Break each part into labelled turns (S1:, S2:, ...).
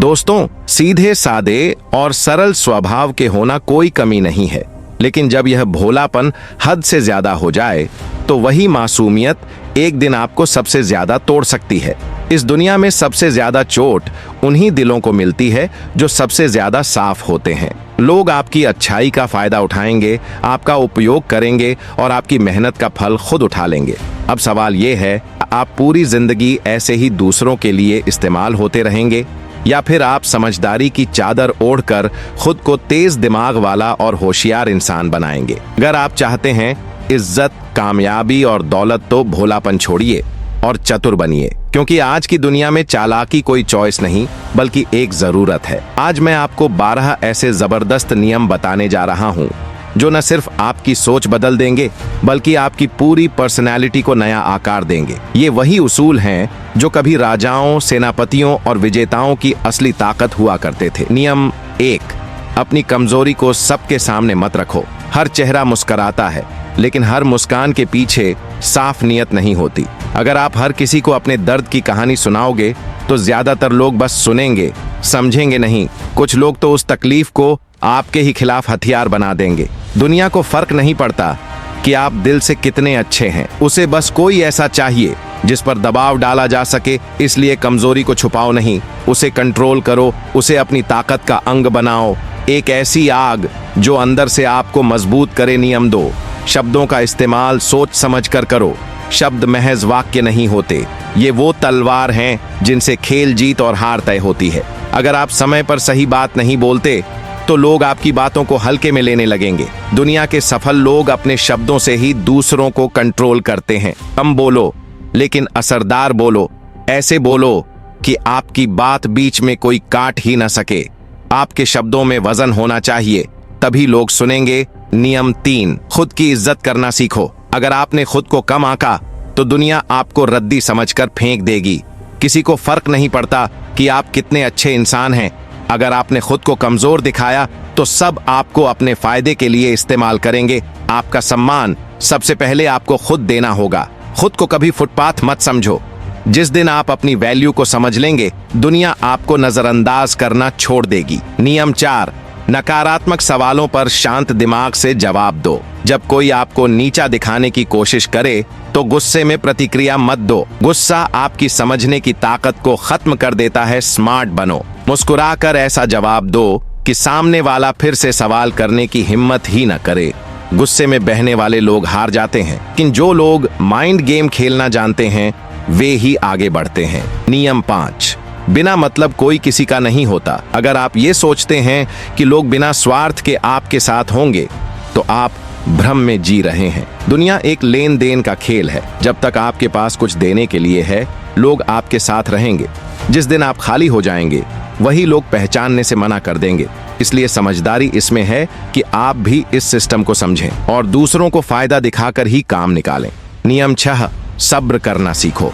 S1: दोस्तों, सीधे सादे और सरल स्वभाव के होना कोई कमी नहीं है, लेकिन जब यह भोलापन हद से ज्यादा हो जाए तो वही मासूमियत एक दिन आपको सबसे ज्यादा तोड़ सकती है। इस दुनिया में सबसे ज्यादा चोट उन्हीं दिलों को मिलती है जो सबसे ज्यादा साफ होते हैं। लोग आपकी अच्छाई का फायदा उठाएंगे, आपका उपयोग करेंगे और आपकी मेहनत का फल खुद उठा लेंगे। अब सवाल ये है, आप पूरी जिंदगी ऐसे ही दूसरों के लिए इस्तेमाल होते रहेंगे या फिर आप समझदारी की चादर ओढ़कर खुद को तेज दिमाग वाला और होशियार इंसान बनाएंगे। अगर आप चाहते हैं इज्जत, कामयाबी और दौलत तो भोलापन छोड़िए और चतुर बनिए, क्योंकि आज की दुनिया में चालाकी कोई चॉइस नहीं बल्कि एक जरूरत है। आज मैं आपको 12 ऐसे जबरदस्त नियम बताने जा रहा हूँ जो न सिर्फ आपकी सोच बदल देंगे बल्कि आपकी पूरी पर्सनैलिटी को नया आकार देंगे। ये वही उसूल हैं जो कभी राजाओं, सेनापतियों और विजेताओं की असली ताकत हुआ करते थे। नियम 1, अपनी कमजोरी को सबके सामने मत रखो। हर चेहरा मुस्कुराता है, लेकिन हर मुस्कान के पीछे साफ नियत नहीं होती। अगर आप हर किसी को अपने दर्द की कहानी सुनाओगे तो ज्यादातर लोग बस सुनेंगे, समझेंगे नहीं। कुछ लोग तो उस तकलीफ को आपके ही खिलाफ हथियार बना देंगे। दुनिया को फर्क नहीं पड़ता कि आप दिल से कितने अच्छे हैं, उसे बस कोई ऐसा चाहिए जिस पर दबाव डाला जा सके। इसलिए कमजोरी को छुपाओ नहीं, उसे कंट्रोल करो, उसे अपनी ताकत का अंग बनाओ, एक ऐसी आग जो अंदर से आपको मजबूत करे। नियम 2, शब्दों का इस्तेमाल सोच समझकर करो। शब्द महज वाक्य नहीं होते, ये वो तलवार हैं जिनसे खेल जीत और हार तय होती है। अगर आप समय पर सही बात नहीं बोलते तो लोग आपकी बातों को हल्के में लेने लगेंगे। दुनिया के सफल लोग अपने शब्दों से ही दूसरों को कंट्रोल करते हैं। कम बोलो लेकिन असरदार बोलो, ऐसे बोलो कि आपकी बात बीच में कोई काट ही न सके। आपके शब्दों में वजन होना चाहिए, तभी लोग सुनेंगे। नियम 3, खुद की इज्जत करना सीखो। अगर आपने खुद को कम आंका तो दुनिया आपको रद्दी समझकर फेंक देगी। किसी को फर्क नहीं पड़ता कि आप कितने अच्छे इंसान हैं। अगर आपने खुद को कमजोर दिखाया तो सब आपको अपने फायदे के लिए इस्तेमाल करेंगे। आपका सम्मान सबसे पहले आपको खुद देना होगा। खुद को कभी फुटपाथ मत समझो। जिस दिन आप अपनी वैल्यू को समझ लेंगे, दुनिया आपको नजरअंदाज करना छोड़ देगी। नियम 4, नकारात्मक सवालों पर शांत दिमाग से जवाब दो। जब कोई आपको नीचा दिखाने की कोशिश करे तो गुस्से में प्रतिक्रिया मत दो। गुस्सा आपकी समझने की ताकत को खत्म कर देता है। स्मार्ट बनो, मुस्कुराकर ऐसा जवाब दो कि सामने वाला फिर से सवाल करने की हिम्मत ही न करे। गुस्से में बहने वाले लोग हार जाते हैं, लेकिन जो लोग माइंड गेम खेलना जानते हैं वे ही आगे बढ़ते हैं। नियम 5, बिना मतलब कोई किसी का नहीं होता। अगर आप ये सोचते हैं कि लोग बिना स्वार्थ के आपके साथ होंगे तो आप भ्रम में जी रहे हैं। दुनिया एक लेन देन का खेल है। जब तक आपके पास कुछ देने के लिए है, लोग आपके साथ रहेंगे। जिस दिन आप खाली हो जाएंगे, वही लोग पहचानने से मना कर देंगे। इसलिए समझदारी इसमें है कि आप भी इस सिस्टम को समझें और दूसरों को फायदा दिखाकर ही काम निकालें। नियम 6, सब्र करना सीखो,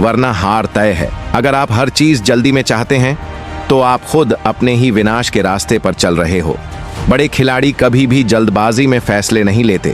S1: वरना हार तय है। अगर आप हर चीज जल्दी में चाहते हैं तो आप खुद अपने ही विनाश के रास्ते पर चल रहे हो। बड़े खिलाड़ी कभी भी जल्दबाजी में फैसले नहीं लेते,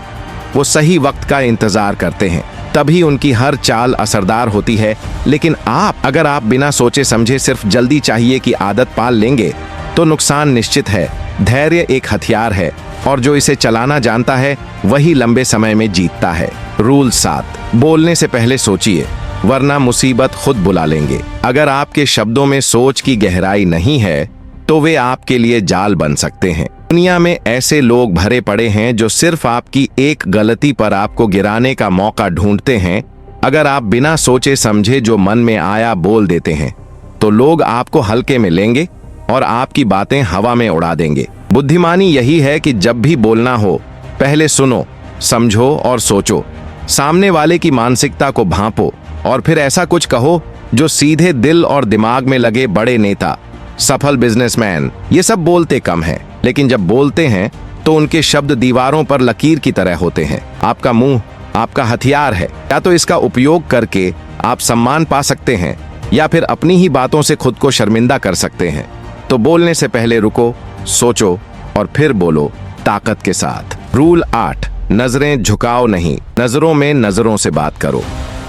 S1: वो सही वक्त का इंतजार करते हैं, तभी उनकी हर चाल असरदार होती है। लेकिन अगर आप बिना सोचे समझे सिर्फ जल्दी चाहिए की आदत पाल लेंगे तो नुकसान निश्चित है। धैर्य एक हथियार है और जो इसे चलाना जानता है वही लंबे समय में जीतता है। रूल 7, बोलने से पहले सोचिए, वरना मुसीबत खुद बुला लेंगे। अगर आपके शब्दों में सोच की गहराई नहीं है तो वे आपके लिए जाल बन सकते हैं। दुनिया में ऐसे लोग भरे पड़े हैं जो सिर्फ आपकी एक गलती पर आपको गिराने का मौका ढूंढते हैं। अगर आप बिना सोचे समझे जो मन में आया बोल देते हैं तो लोग आपको हल्के में लेंगे और आपकी बातें हवा में उड़ा देंगे। बुद्धिमानी यही है कि जब भी बोलना हो, पहले सुनो, समझो और सोचो। सामने वाले की मानसिकता को भांपो और फिर ऐसा कुछ कहो जो सीधे दिल और दिमाग में लगे। बड़े नेता, सफल बिजनेसमैन ये सब बोलते कम हैं, लेकिन जब बोलते हैं तो उनके शब्द दीवारों पर लकीर की तरह होते हैं। आपका मुंह आपका हथियार है, या तो इसका उपयोग करके आप सम्मान पा सकते हैं या फिर अपनी ही बातों से खुद को शर्मिंदा कर सकते हैं। तो बोलने से पहले रुको, सोचो और फिर बोलो ताकत के साथ। रूल 8, नजरें झुकाओ नहीं, नजरों में नजरों से बात करो।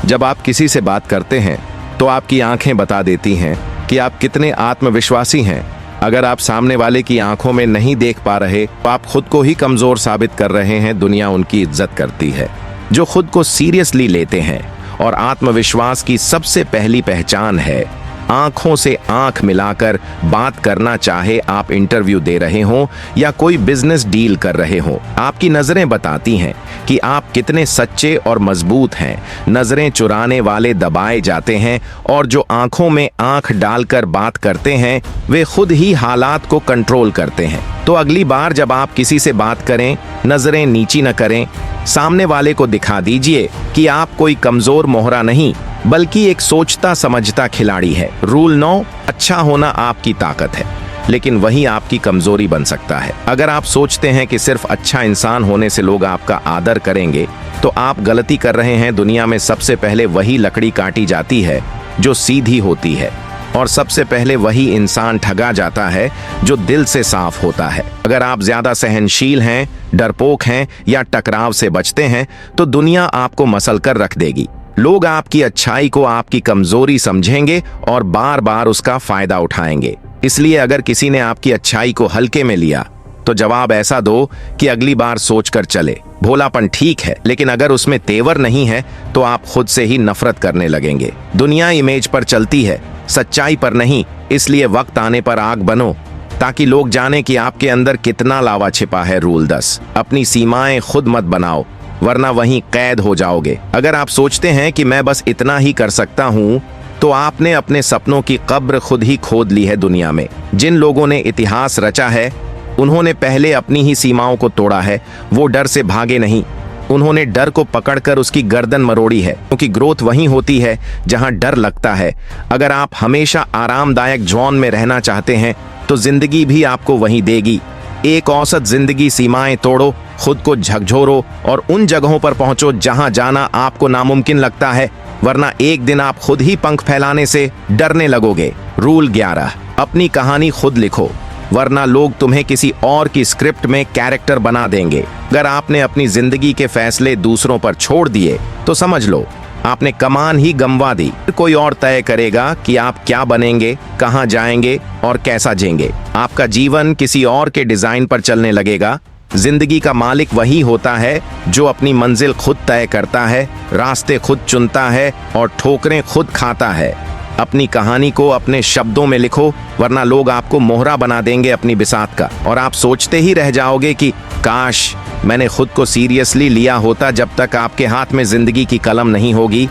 S1: जब आप किसी से बात करते हैं तो आपकी आंखें बता देती हैं कि आप कितने आत्मविश्वासी हैं। अगर आप सामने वाले की आंखों में नहीं देख पा रहे तो आप खुद को ही कमजोर साबित कर रहे हैं। दुनिया उनकी इज्जत करती है जो खुद को सीरियसली लेते हैं। और आत्मविश्वास की सबसे पहली पहचान है आंखों से आंख मिलाकर बात करना। चाहे आप इंटरव्यू दे रहे हो या कोई बिजनेस डील कर रहे हो, आपकी नजरें बताती हैं कि आप कितने सच्चे और मजबूत हैं। नजरें चुराने वाले दबाए जाते हैं और जो आंखों में आंख डालकर बात करते हैं वे खुद ही हालात को कंट्रोल करते हैं। तो अगली बार जब आप किसी से बात करें, नजरें नीची न करें। सामने वाले को दिखा दीजिए कि आप कोई कमजोर मोहरा नहीं बल्कि एक सोचता समझता खिलाड़ी है। रूल 9, अच्छा होना आपकी ताकत है लेकिन वही आपकी कमजोरी बन सकता है। अगर आप सोचते हैं कि सिर्फ अच्छा इंसान होने से लोग आपका आदर करेंगे तो आप गलती कर रहे हैं। दुनिया में सबसे पहले वही लकड़ी काटी जाती है जो सीधी होती है और सबसे पहले वही इंसान ठगा जाता है जो दिल से साफ होता है। अगर आप ज्यादा सहनशील हैं, डरपोक हैं या टकराव से बचते हैं तो दुनिया आपको मसल कर रख देगी। लोग आपकी अच्छाई को आपकी कमजोरी समझेंगे और बार बार उसका फायदा उठाएंगे। इसलिए अगर किसी ने आपकी अच्छाई को हल्के में लिया तो जवाब ऐसा दो कि अगली बार सोचकर चले। भोलापन ठीक है लेकिन अगर उसमें तेवर नहीं है तो आप खुद से ही नफरत करने लगेंगे। दुनिया इमेज पर चलती है, सच्चाई पर नहीं। इसलिए वक्त आने पर आग बनो ताकि लोग जाने कि आपके अंदर कितना लावा छिपा है। रूल 10, अपनी सीमाएं खुद मत बनाओ वरना वहीं कैद हो जाओगे। अगर आप सोचते हैं कि मैं बस इतना ही कर सकता हूं तो आपने अपने सपनों की कब्र खुद ही खोद ली है। दुनिया में जिन लोगों ने इतिहास रचा है उन्होंने पहले अपनी ही सीमाओं को तोड़ा है। वो डर से भागे नहीं, उन्होंने डर को पकड़कर उसकी गर्दन मरोड़ी है। क्योंकि ग्रोथ वहीं होती है जहां डर लगता है। अगर आप हमेशा आरामदायक जोन में रहना चाहते हैं तो जिंदगी भी आपको वहीं देगी। एक औसत जिंदगी सीमाएं तोड़ो, खुद को झकझोरो और उन जगहों पर पहुंचो जहां जाना आपको नामुमकिन लगता है, वरना एक दिन आप खुद ही पंख फैलाने से डरने लगोगे। रूल 11, अपनी कहानी खुद लिखो वरना लोग तुम्हें किसी और की स्क्रिप्ट में कैरेक्टर बना देंगे। अगर आपने अपनी जिंदगी के फैसले दूसरों पर छोड़ दिए तो समझ लो आपने कमान ही गंवा दी। कोई और तय करेगा कि आप क्या बनेंगे, कहां जाएंगे और कैसा जिएंगे। आपका जीवन किसी और के डिजाइन पर चलने लगेगा। जिंदगी का मालिक वही होता है जो अपनी मंजिल खुद तय करता है, रास्ते खुद चुनता है और ठोकरें खुद खाता है। अपनी कहानी को अपने शब्दों में लिखो वरना लोग आपको मोहरा बना देंगे अपनी बिसात का और आप सोचते ही रह जाओगे कि काश मैंने खुद को सीरियसली लिया होता। जब तक आपके हाथ में जिंदगी की कलम नहीं होगी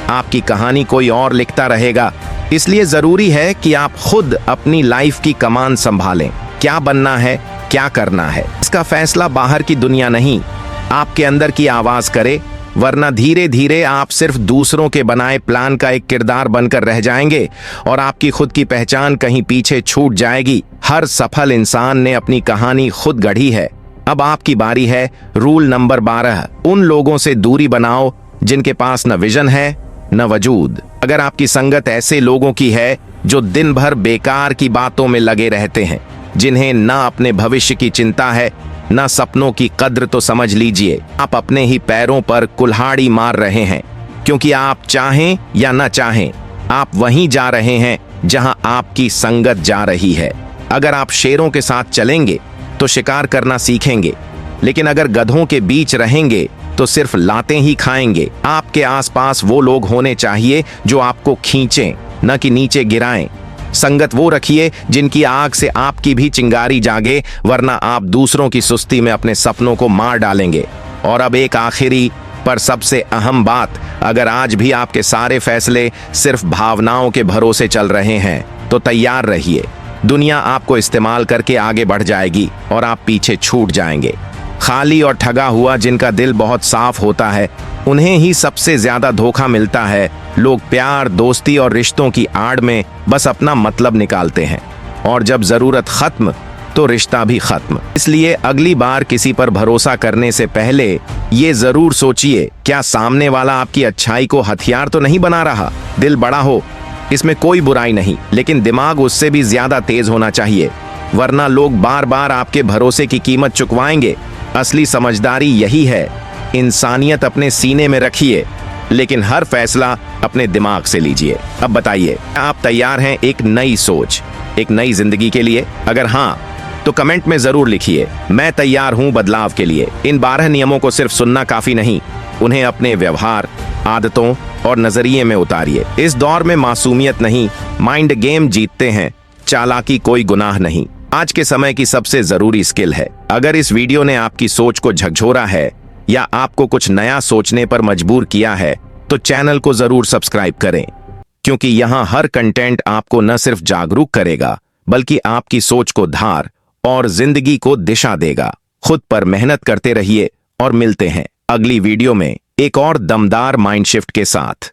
S1: आपकी कहानी कोई और लिखता रहेगा। इसलिए जरूरी है कि आप खुद अपनी लाइफ की कमान संभालें। क्या बनना है, क्या करना है, इसका फैसला बाहर की दुनिया नहीं आपके अंदर की आवाज करे, वरना धीरे धीरे आप सिर्फ दूसरों के बनाए प्लान का एक किरदार बनकर रह जाएंगे और आपकी खुद की पहचान कहीं पीछे छूट जाएगी। हर सफल इंसान ने अपनी कहानी खुद गढ़ी है। अब आपकी बारी है। रूल नंबर 12, उन लोगों से दूरी बनाओ जिनके पास न विजन है न वजूद। अगर आपकी संगत ऐसे लोगों की है जो दिन भर बेकार की बातों में लगे रहते हैं, जिन्हें न अपने भविष्य की चिंता है न सपनों की कद्र, तो समझ लीजिए आप अपने ही पैरों पर कुल्हाड़ी मार रहे हैं। क्योंकि आप चाहें या न चाहें आप वहीं जा रहे हैं जहां आपकी संगत जा रही है। अगर आप शेरों के साथ चलेंगे तो शिकार करना सीखेंगे, लेकिन अगर गधों के बीच रहेंगे तो सिर्फ लातें ही खाएंगे। आपके आसपास वो लोग होने चाहिए जो आपको खींचें न कि नीचे गिराएं। संगत वो रखिए जिनकी आग से आपकी भी चिंगारी जागे, वरना आप दूसरों की सुस्ती में अपने सपनों को मार डालेंगे। और अब एक आखिरी पर सबसे अहम बात, अगर आज भी आपके सारे फैसले सिर्फ भावनाओं के भरोसे चल रहे हैं तो तैयार रहिए। दुनिया आपको इस्तेमाल करके आगे बढ़ जाएगी और आप पीछे छूट जाएंगे। खाली और ठगा हुआ जिनका दिल बहुत साफ होता है उन्हें ही सबसे ज्यादा धोखा मिलता है। लोग प्यार, दोस्ती और रिश्तों की आड़ में बस अपना मतलब निकालते हैं और जब जरूरत खत्म तो रिश्ता भी खत्म। इसलिए अगली बार किसी पर भरोसा करने से पहले ये जरूर सोचिए, क्या सामने वाला आपकी अच्छाई को हथियार तो नहीं बना रहा। दिल बड़ा हो, इसमें कोई बुराई नहीं, लेकिन दिमाग उससे भी ज्यादा तेज होना चाहिए, वरना लोग बार बार आपके भरोसे की कीमत चुकवाएंगे। असली समझदारी यही है, इंसानियत अपने सीने में रखिए लेकिन हर फैसला अपने दिमाग से लीजिए। अब बताइए, आप तैयार हैं एक नई सोच, एक नई जिंदगी के लिए? अगर हाँ, तो कमेंट में जरूर लिखिए, मैं तैयार हूं बदलाव के लिए। इन 12 नियमों को सिर्फ सुनना काफी नहीं, उन्हें अपने व्यवहार, आदतों और नजरिए में उतारिए। इस दौर में मासूमियत नहीं, माइंड गेम जीतते हैं, चालाकी कोई गुनाह नहीं। आज के समय की सबसे जरूरी स्किल है। अगर इस वीडियो ने आपकी सोच को झकझोरा है या आपको कुछ नया सोचने पर मजबूर किया है, तो चैनल को जरूर सब्सक्राइब करें, क्योंकि यहाँ हर कंटेंट आपको न सिर्फ जागरूक करेगा, बल्कि आपकी सोच को धार और जिंदगी को दिशा देगा। खुद पर मेहनत करते रहिए और मिलते हैं अगली वीडियो में एक और दमदार माइंड शिफ्ट के साथ।